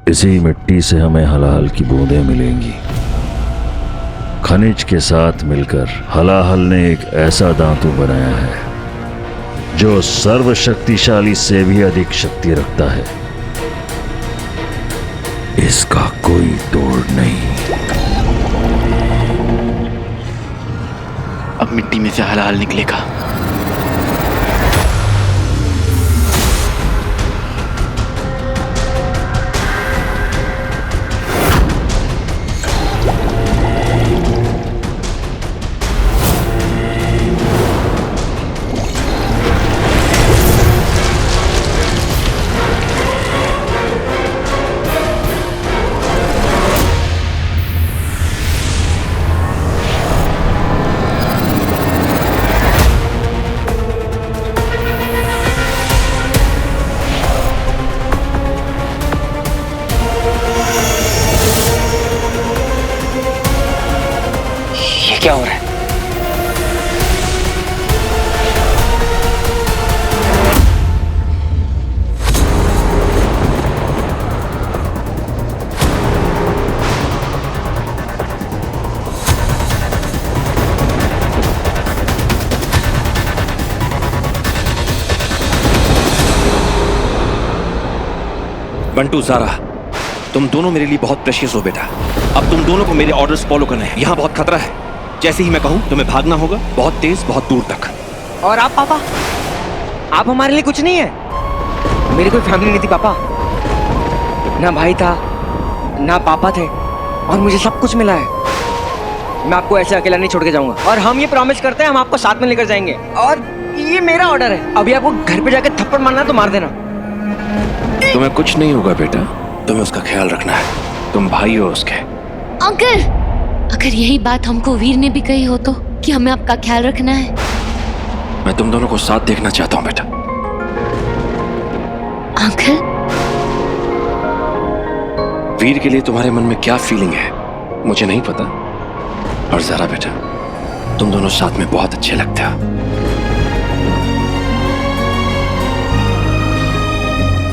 इसी मिट्टी से हमें हलाल की बूंदें मिलेंगी। खनिज के साथ मिलकर हलाहल ने एक ऐसा दांतू बनाया है जो सर्वशक्तिशाली से भी अधिक शक्ति रखता है। इसका कोई तोड़ नहीं। अब मिट्टी में से हलाल निकलेगा। क्या हो रहा है? बंटू, ज़ारा, तुम दोनों मेरे लिए बहुत प्रेशियस हो बेटा। अब तुम दोनों को मेरे ऑर्डर्स फॉलो करने हैं। यहाँ बहुत खतरा है। जैसे ही मैं कहूँ तुम्हें भागना होगा, बहुत तेज, बहुत दूर तक। और आप पापा, आप हमारे लिए कुछ नहीं है। मेरी कोई फैमिली नहीं थी पापा, ना भाई था ना पापा थे, और मुझे सब कुछ मिला है। मैं आपको ऐसे अकेला नहीं छोड़ के जाऊंगा, और हम ये प्रॉमिस करते हैं हम आपको साथ में लेकर जाएंगे। और ये मेरा ऑर्डर है, अभी आपको घर पे जाकर थप्पड़ मारना तो मार देना। तुम्हें कुछ नहीं होगा बेटा, तुम्हें उसका ख्याल रखना है। तुम भाई हो उसके। अंकल, अगर यही बात हमको वीर ने भी कही हो तो, कि हमें आपका ख्याल रखना है। मैं तुम दोनों को साथ देखना चाहता हूँ बेटा। अंकल, वीर के लिए तुम्हारे मन में क्या फीलिंग है मुझे नहीं पता, और ज़ारा बेटा, तुम दोनों साथ में बहुत अच्छे लगते हो।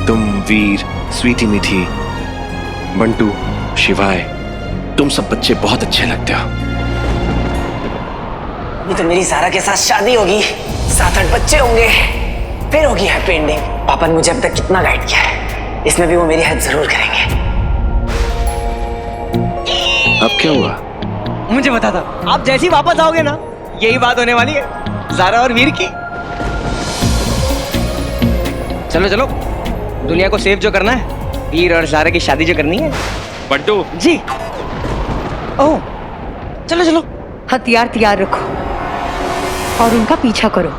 तुम, वीर, स्वीटी मीठी, बंटू, शिवाय, तुम सब बच्चे बहुत अच्छे लगते हो। अभी तो मेरी ज़ारा के साथ शादी होगी, 7-8 बच्चे होंगे, फिर होगी हैप्पी एंडिंग। पापा ने मुझे अब तक कितना गाइड किया है, इसमें भी वो मेरी हेल्प जरूर करेंगे। अब क्या हुआ? मुझे पता था आप जैसे ही वापस आओगे ना, यही बात होने वाली है ज़ारा और वीर की। चलो चलो, दुनिया को सेव जो करना है, वीर और ज़ारा की शादी जो करनी है। बंटू जी। ओह, चलो चलो। हथियार तैयार रखो और उनका पीछा करो।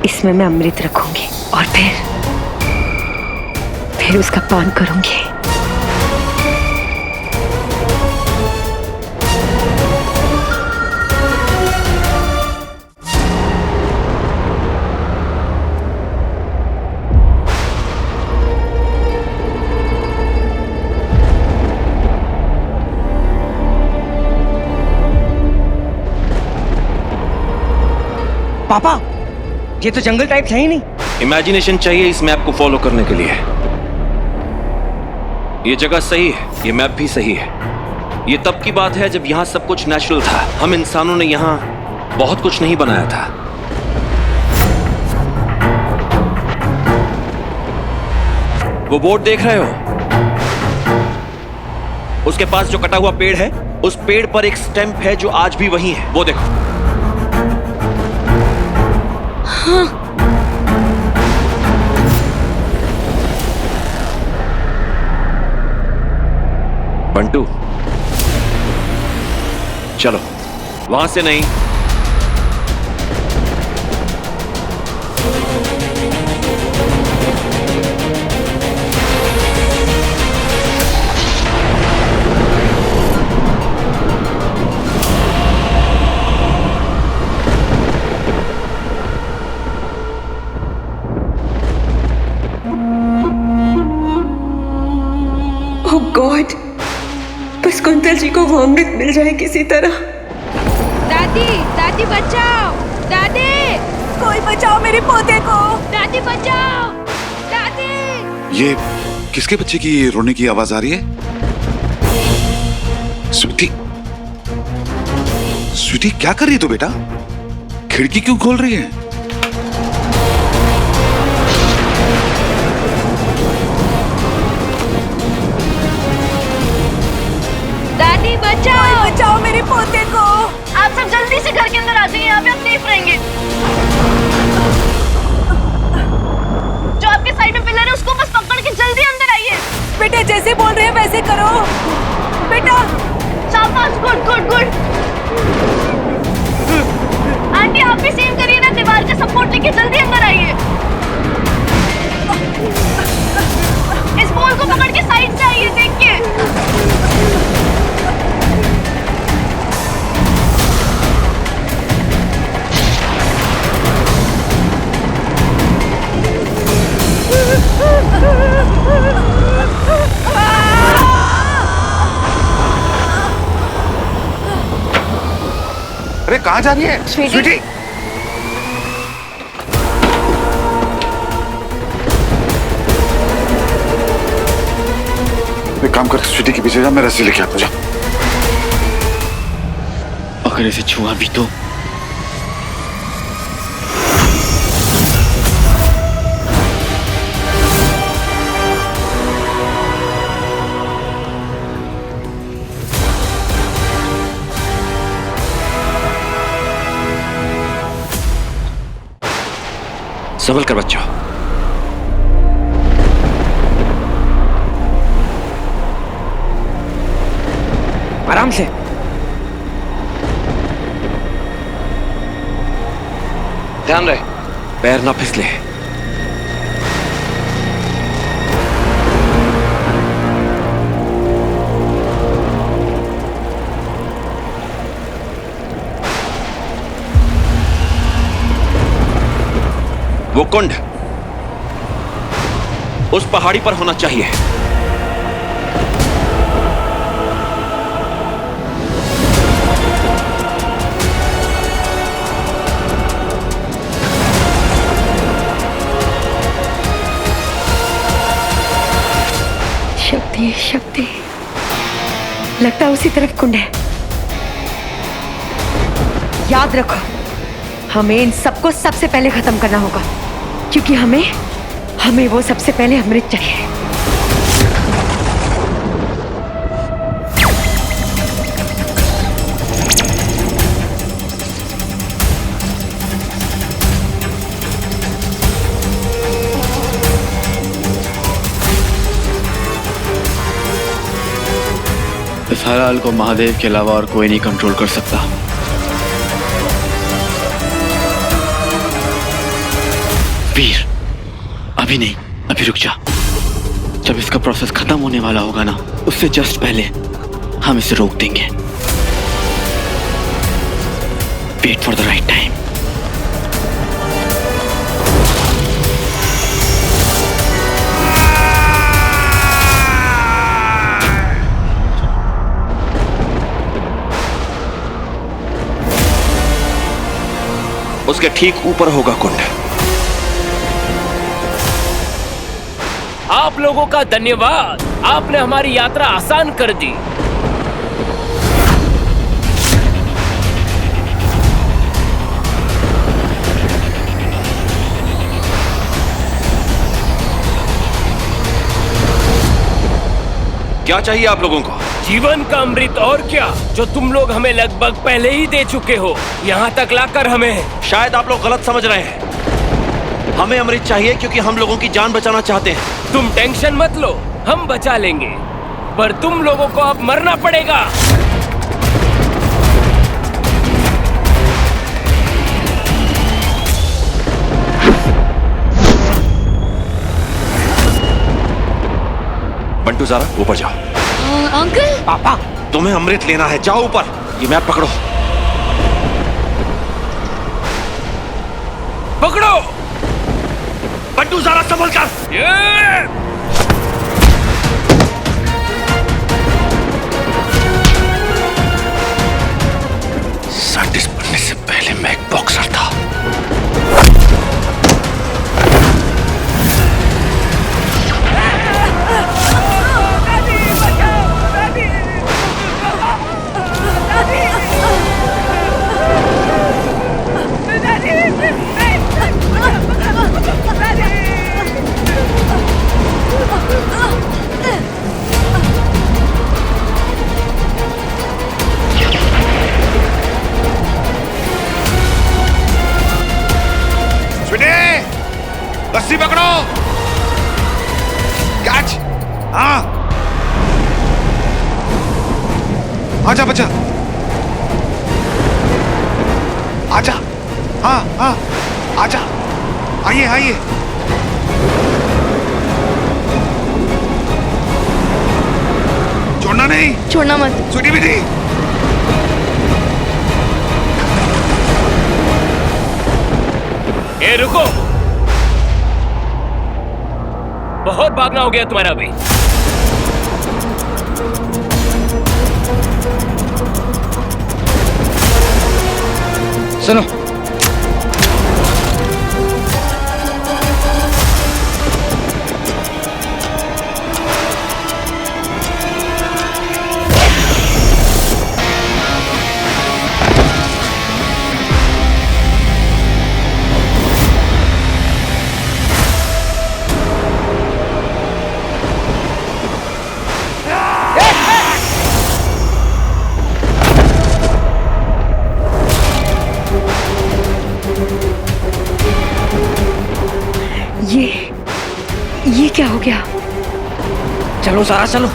इसमें मैं अमृत रखूंगी और फिर उसका पान करूंगी। पापा, ये तो जंगल टाइप है ही नहीं। इमेजिनेशन चाहिए इस मैप को फॉलो करने के लिए। ये जगह सही है, ये मैप भी सही है। ये तब की बात है जब यहाँ सब कुछ नेचुरल था। हम इंसानों ने यहाँ बहुत कुछ नहीं बनाया था। वो बोर्ड देख रहे हो? उसके पास जो कटा हुआ पेड़ है, उस पेड़ पर एक स्टैंप है जो आज भी वही है। वो देखो। हाँ। बंटू, चलो, वहां से नहीं। ओह गॉड, बस कुंतल जी को वो अमृत मिल जाए किसी तरह। दादी, दादी दादी बचाओ, दादी कोई बचाओ मेरे पोते को। दादी बचाओ, दादी। ये किसके बच्चे की रोने की आवाज आ रही है? स्वीटी, स्वीटी क्या कर रही है तू बेटा? खिड़की क्यों खोल रही है? दादी बचाओ, कोई बचाओ मेरे पोते को। आप सब जल्दी से घर के अंदर आ जाइए, यहाँ पे आप सेफ रहेंगे। जो आपके साइड में पिलर है उसको बस पकड़ के जल्दी अंदर आइए। बेटा जैसे बोल रहे हैं वैसे करो बेटा। शाबाश, गुड गुड गुड। आंटी आप भी सेम करिए ना, दीवार का सपोर्ट लेके जल्दी अंदर आइए। इस बॉल को पकड़ के साइड से आइए, देख के। अरे कहाँ जा रही है स्वीटी? एक काम कर, स्वीटी के पीछे जा, मैं रस्सी लेके आता। जा। अगर इसे छुआ भी तो संभल कर बच्चा। आराम से। ध्यान रहे, पैर ना फिसले। वो कुंड उस पहाड़ी पर होना चाहिए। शक्ति शक्ति, लगता है उसी तरफ कुंड है। याद रखो, हमें इन सबको सबसे पहले खत्म करना होगा, क्योंकि हमें वो सबसे पहले अमृत चाहिए। इस हलाल को महादेव के अलावा और कोई नहीं कंट्रोल कर सकता। वीर, अभी नहीं, अभी रुक जा। जब इसका प्रोसेस खत्म होने वाला होगा ना, उससे जस्ट पहले हम इसे रोक देंगे। Wait for the right time. उसके ठीक ऊपर होगा कुंड। आप लोगों का धन्यवाद, आपने हमारी यात्रा आसान कर दी। क्या चाहिए आप लोगों को? जीवन का अमृत, और क्या, जो तुम लोग हमें लगभग पहले ही दे चुके हो। यहाँ तक लाकर हमें। शायद आप लोग गलत समझ रहे हैं। हमें अमृत चाहिए क्योंकि हम लोगों की जान बचाना चाहते हैं। तुम टेंशन मत लो, हम बचा लेंगे, पर तुम लोगों को अब मरना पड़ेगा। बंटू ज़ारा ऊपर जाओ। अंकल। पापा, तुम्हें अमृत लेना है, जाओ ऊपर। ये मैप पकड़ो। पकड़ो। बंटू ज़ारा संभल कर। साइंटिस्ट बनने रस्सी पकड़ो। कैच। हाँ, आजा बच्चा, आजा। हाँ हाँ, आजा, आइए आइए। छोड़ना नहीं, छोड़ना मत। स्वीटी बेटी। ए रुको, बहुत भागना हो गया तुम्हारा अभी। सुनो, ये क्या हो गया? चलो सारा चलो।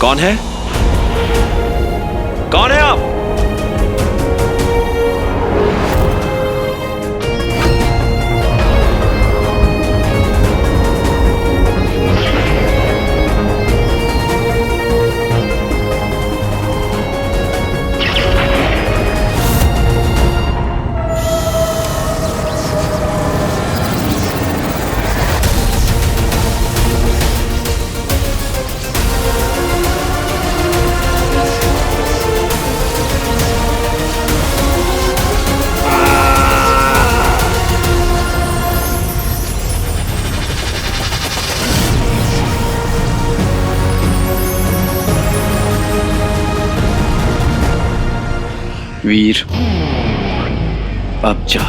कौन है? कौन है आप? वीर, अब जा।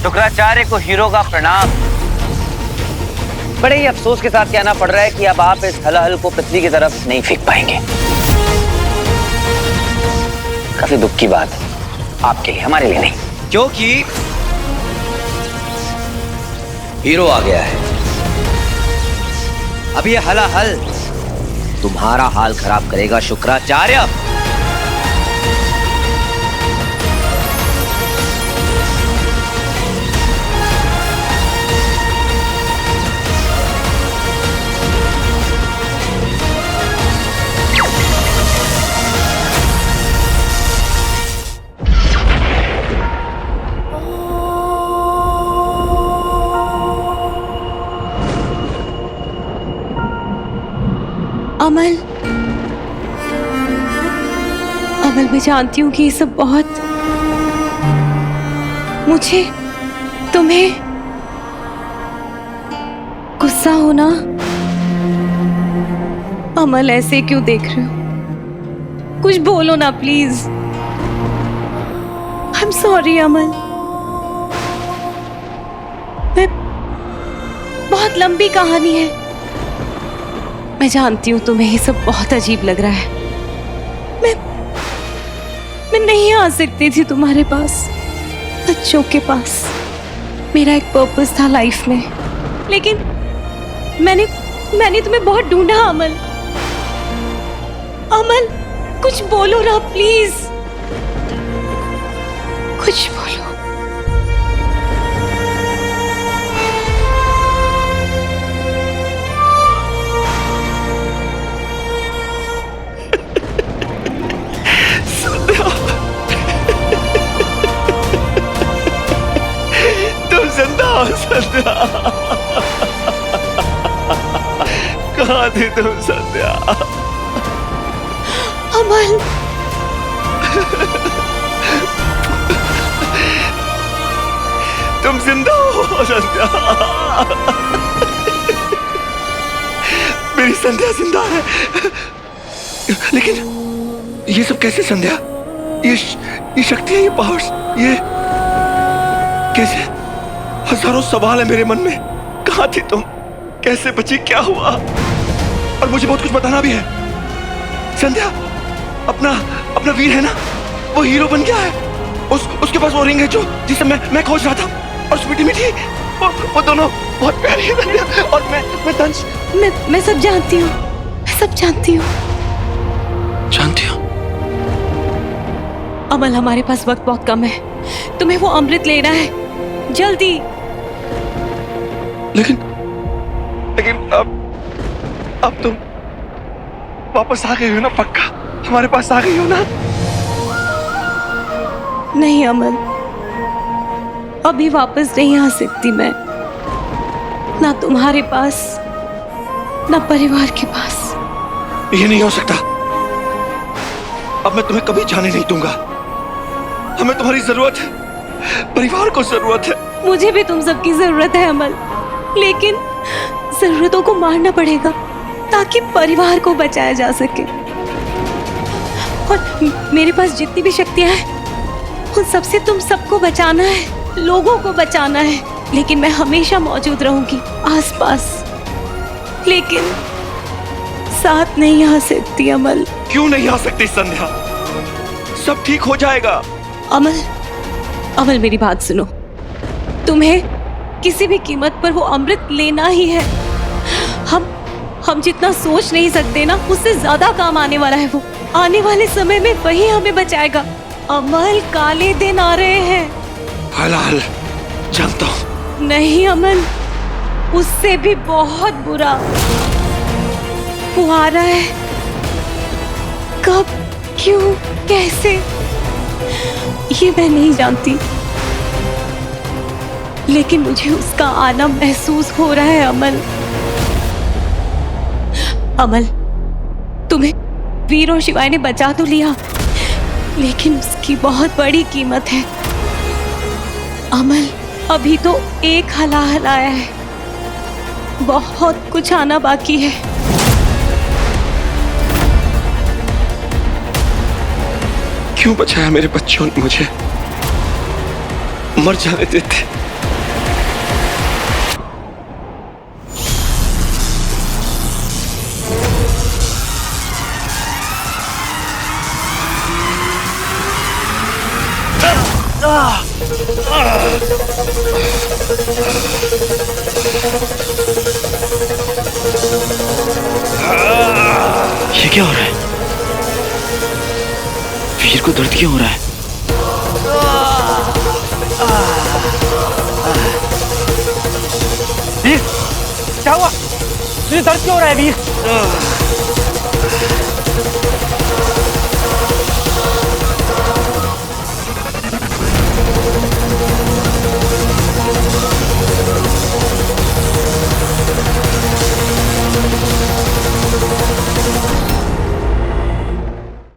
शुक्राचार्य को हीरो का प्रणाम। बड़े ही अफसोस के साथ कहना पड़ रहा है कि अब आप इस हलाहल को पृथ्वी की तरफ नहीं फेंक पाएंगे। काफी दुख की बात आपके लिए, हमारे लिए नहीं, क्योंकि हीरो आ गया है। अब ये हलाहल तुम्हारा हाल खराब करेगा शुक्राचार्य। अमल, अमल, मैं जानती हूँ कि ये सब बहुत, मुझे तुम्हें गुस्सा होना। अमल, ऐसे क्यों देख रहे हो? कुछ बोलो ना प्लीज। आई एम सॉरी अमल। मैं, बहुत लंबी कहानी है, मैं जानती हूँ तुम्हें ये सब बहुत अजीब लग रहा है। मैं नहीं आ सकती थी तुम्हारे पास, बच्चों के पास। मेरा एक पर्पस था लाइफ में, लेकिन मैंने तुम्हें बहुत ढूंढा। अमल, अमल, कुछ बोलो ना प्लीज, कुछ बोलो। तुम जिंदा हो संध्या। कहाँ थी तुम संध्या? अमल, तुम जिंदा हो संध्या। मेरी संध्या जिंदा है। लेकिन ये सब कैसे संध्या? ये शक्तियां, ये पावर्स, ये कैसे? हजारों सवाल है मेरे मन में। कहाँ थी तुम? कैसे बची? क्या हुआ? और मुझे बहुत कुछ बताना भी है। संध्या अपना वीर है ना, वो हीरो बन गया है। उसके पास वो रिंग है जिसे मैं खोज रहा था। और स्वीटी मीठी, वो दोनों बहुत प्यारी है संध्या। और मैं दंश। मैं सब जानती हूँ, मैं सब जानती हूँ। जानती हूँ? अमल, हमारे पास वक्त बहुत कम है। तुम्हें वो अमृत लेना है, जल्दी। लेकिन अब तुम वापस आ गई हो ना? पक्का हमारे पास आ गई हो ना? नहीं अमल, अभी वापस नहीं आ सकती मैं, ना तुम्हारे पास, ना परिवार के पास। ये नहीं हो सकता। अब मैं तुम्हें कभी जाने नहीं दूंगा। हमें तुम्हारी जरूरत है, परिवार को जरूरत है। मुझे भी तुम सबकी जरूरत है अमल, लेकिन जरूरतों को मारना पड़ेगा ताकि परिवार को बचाया जा सके। और मेरे पास जितनी भी शक्तियां हैं, उन सबसे तुम सबको बचाना है, लोगों को बचाना है। लेकिन मैं हमेशा मौजूद रहूंगी आसपास, लेकिन साथ नहीं आ सकती अमल। क्यों नहीं आ सकती संध्या? सब ठीक हो जाएगा। अमल, मेरी बात सुनो। तुम्हें किसी भी कीमत पर वो अमृत लेना ही है। हम जितना सोच नहीं सकते ना, उससे ज्यादा काम आने वाला है वो। आने वाले समय में वही हमें बचाएगा। अमल, काले दिन आ रहे हैं। हलाल, जानता हूँ। नहीं अमल, उससे भी बहुत बुरा वो आ रहा है। कब, क्यों, कैसे, ये मैं नहीं जानती, लेकिन मुझे उसका आना महसूस हो रहा है। अमल, तुम्हें वीर और शिवाय ने बचा तो लिया, लेकिन उसकी बहुत बड़ी कीमत है। अमल, अभी तो एक हलाहल आया है, बहुत कुछ आना बाकी है। क्यों बचाया मेरे बच्चों ने मुझे? मर जाने देते। ये क्या हो रहा है? वीर को दर्द क्यों हो रहा है? वीर, क्या हुआ? तुझे दर्द क्यों हो रहा है वीर?